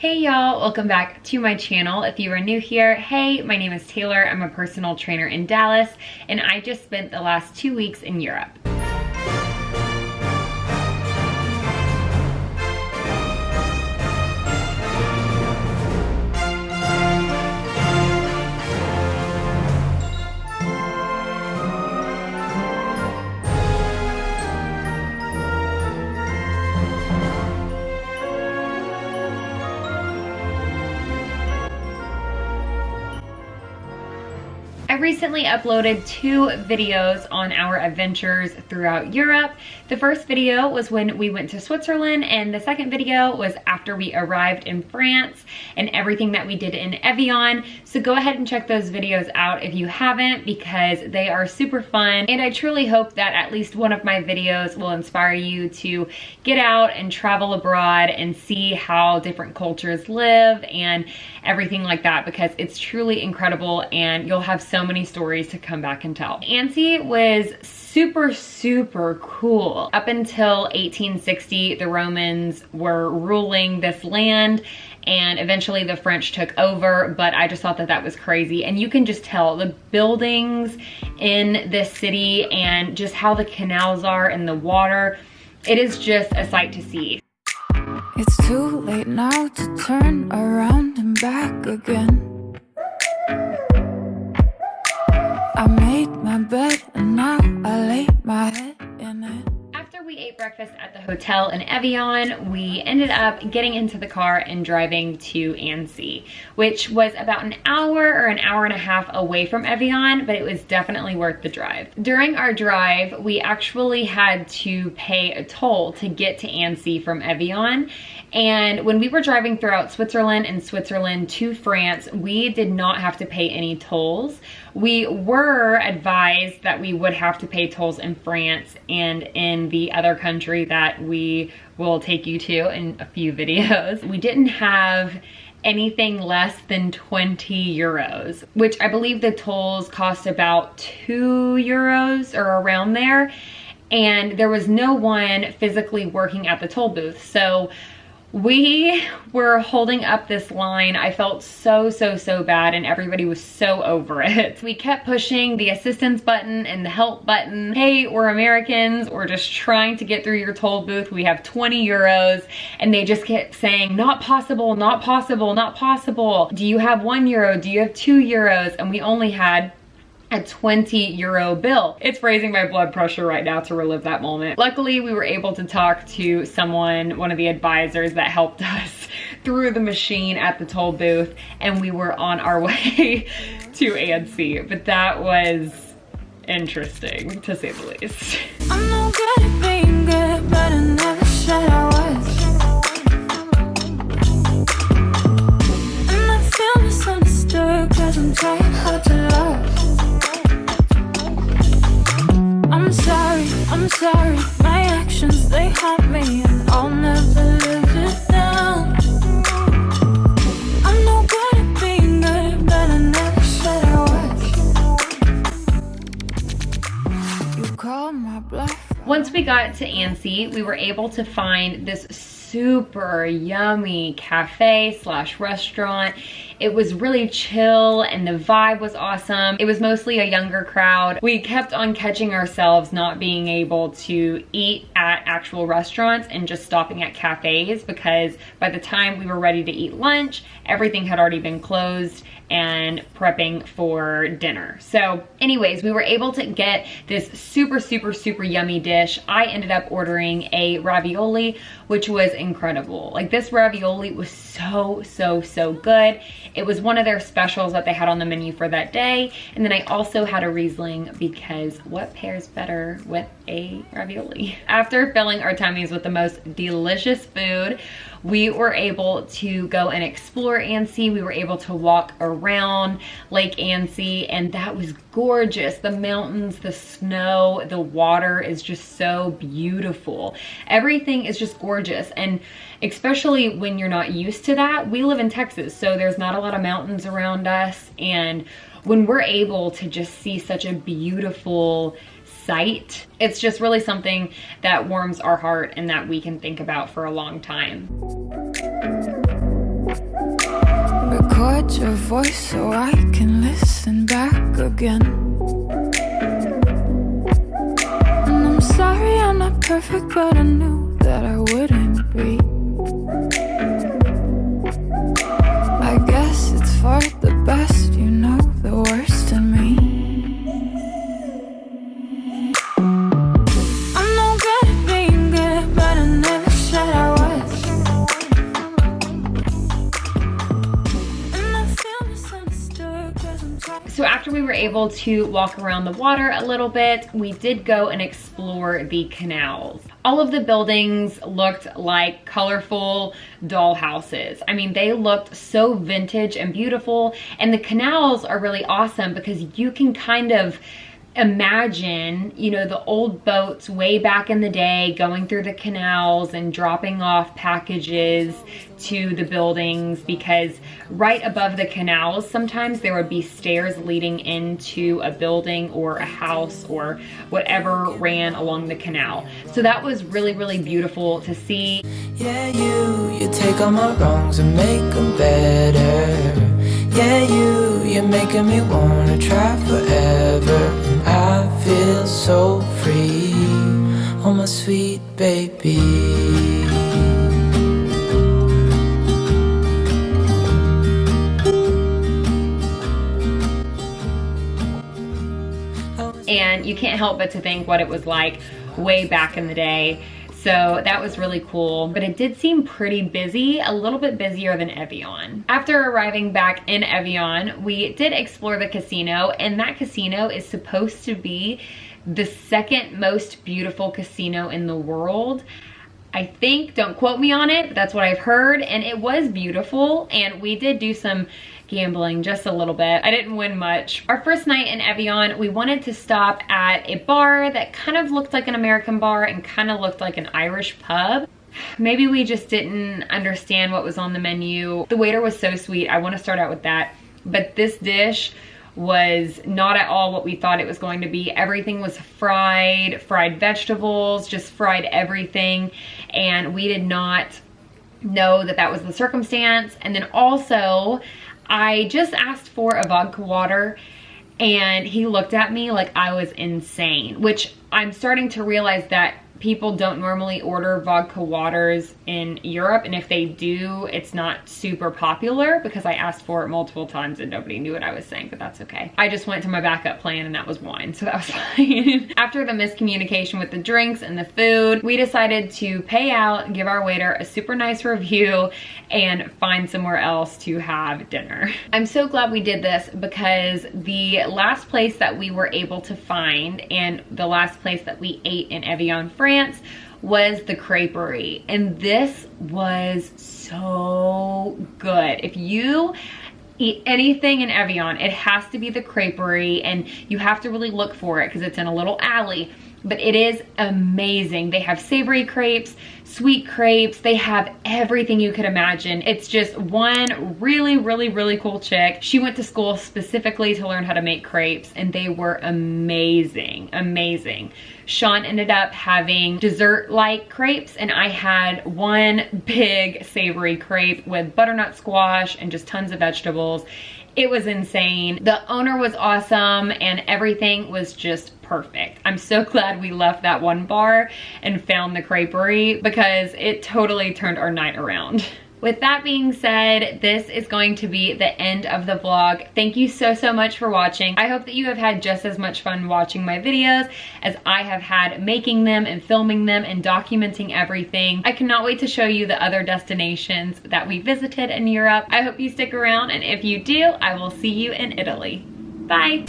Hey y'all, welcome back to my channel. If you are new here, hey, my name is Taylor. I'm a personal trainer in Dallas, and I just spent the last 2 weeks in Europe. I recently uploaded 2 videos on our adventures throughout Europe. The first video was when we went to Switzerland, and the second video was after we arrived in France and everything that we did in Evian. So go ahead and check those videos out if you haven't, because they are super fun, and I truly hope that at least one of my videos will inspire you to get out and travel abroad and see how different cultures live and everything like that, because it's truly incredible and you'll have so many stories to come back and tell. Annecy was super cool. Up until 1860, the Romans were ruling this land, and eventually the French took over, but I just thought that that was crazy. And you can just tell the buildings in this city and just how the canals are and the water. It is just a sight to see. It's too late now to turn around and back again. I made my bed and now I lay my head in it. After we ate breakfast at the hotel in Evian, we ended up getting into the car and driving to Annecy, which was about an hour or an hour and a half away from Evian, but it was definitely worth the drive. During our drive, we actually had to pay a toll to get to Annecy from Evian. And when we were driving throughout Switzerland and Switzerland to France, we did not have to pay any tolls. We were advised that we would have to pay tolls in France and in the other country that we will take you to in a few videos. We didn't have anything less than 20 euros, which I believe the tolls cost about 2 euros or around there. And there was no one physically working at the toll booth. So we were holding up this line. I felt so bad, and everybody was so over it. We kept pushing the assistance button and the help button. Hey, we're Americans. We're just trying to get through your toll booth. We have 20 euros. And they just kept saying, not possible, not possible, not possible. Do you have 1 euro? Do you have 2 euros? And we only had a 20 euro bill. It's raising my blood pressure right now to relive that moment. Luckily, we were able to talk to someone, one of the advisors that helped us through the machine at the toll booth, and we were on our way to Annecy. But that was interesting, to say the least. I'm no good at being good, but I never said I was. And I feel misunderstood, cause I'm trying hard to love. I'm sorry, my actions, they haunt me, and I'll never live it down. I'm no good at being good, but I never said I was. You called my bluff. Once we got to Annecy, we were able to find this super yummy cafe slash restaurant. It was really chill and the vibe was awesome. It was mostly a younger crowd. We kept on catching ourselves not being able to eat at actual restaurants and just stopping at cafes, because by the time we were ready to eat lunch, everything had already been closed and prepping for dinner. So anyways, we were able to get this super yummy dish. I ended up ordering a ravioli, which was incredible. Like, this ravioli was so good. It was one of their specials that they had on the menu for that day. And then I also had a Riesling, because what pairs better with a ravioli? After filling our tummies with the most delicious food, we were able to go and explore Annecy. We were able to walk around Lake Annecy, and that was gorgeous. The mountains, the snow, the water is just so beautiful. Everything is just gorgeous, and especially when you're not used to that. We live in Texas, so there's not a lot of mountains around us, and when we're able to just see such a beautiful sight, it's just really something that warms our heart and that we can think about for a long time. record your voice so I can listen back again. And I'm sorry I'm not perfect, but I knew that I wouldn't be. I guess it's for the best, you know the worst in me. I'm no good at being good, but I never said I was. And I feel misunderstood 'cause I'm talking. So after we were able to walk around the water a little bit, we did go and explore the canals. All of the buildings looked like colorful doll houses. I mean, they looked so vintage and beautiful, and the canals are really awesome because you can kind of imagine, you know, the old boats way back in the day going through the canals and dropping off packages to the buildings, because right above the canals sometimes there would be stairs leading into a building or a house or whatever ran along the canal. So that was really, really beautiful to see. Yeah, you take all my wrongs and make them better. Yeah, you're making me wanna try forever. And I feel so free, oh my sweet baby. And you can't help but to think what it was like way back in the day. So that was really cool, but it did seem pretty busy, a little bit busier than Evian. After arriving back in Evian, we did explore the casino, and that casino is supposed to be the second most beautiful casino in the world. I think, don't quote me on it, but that's what I've heard, and it was beautiful, and we did do some gambling just a little bit. I didn't win much. Our first night in Evian, we wanted to stop at a bar that kind of looked like an American bar and kind of looked like an Irish pub. Maybe we just didn't understand what was on the menu. The waiter was so sweet. I want to start out with that. But this dish was not at all what we thought it was going to be. Everything was fried vegetables, just fried everything. And we did not know that that was the circumstance. And then also, I just asked for a vodka water and he looked at me like I was insane, which I'm starting to realize that people don't normally order vodka waters in Europe, and if they do, it's not super popular because I asked for it multiple times and nobody knew what I was saying, but that's okay. I just went to my backup plan and that was wine, so that was fine. After the miscommunication with the drinks and the food, we decided to pay out, give our waiter a super nice review, and find somewhere else to have dinner. I'm so glad we did this because the last place that we were able to find and the last place that we ate in Evian, France, was the creperie, and this was so good. If you eat anything in Evian, it has to be the creperie, and you have to really look for it because it's in a little alley, but it is amazing. They have savory crepes, sweet crepes, they have everything you could imagine. It's just one really, really, really cool chick. She went to school specifically to learn how to make crepes, and they were amazing, amazing. Sean ended up having dessert-like crepes, and I had one big savory crepe with butternut squash and just tons of vegetables. It was insane. The owner was awesome and everything was just perfect. I'm so glad we left that one bar and found the creperie because it totally turned our night around. With that being said, this is going to be the end of the vlog. Thank you so, so much for watching. I hope that you have had just as much fun watching my videos as I have had making them and filming them and documenting everything. I cannot wait to show you the other destinations that we visited in Europe. I hope you stick around, and if you do, I will see you in Italy. Bye.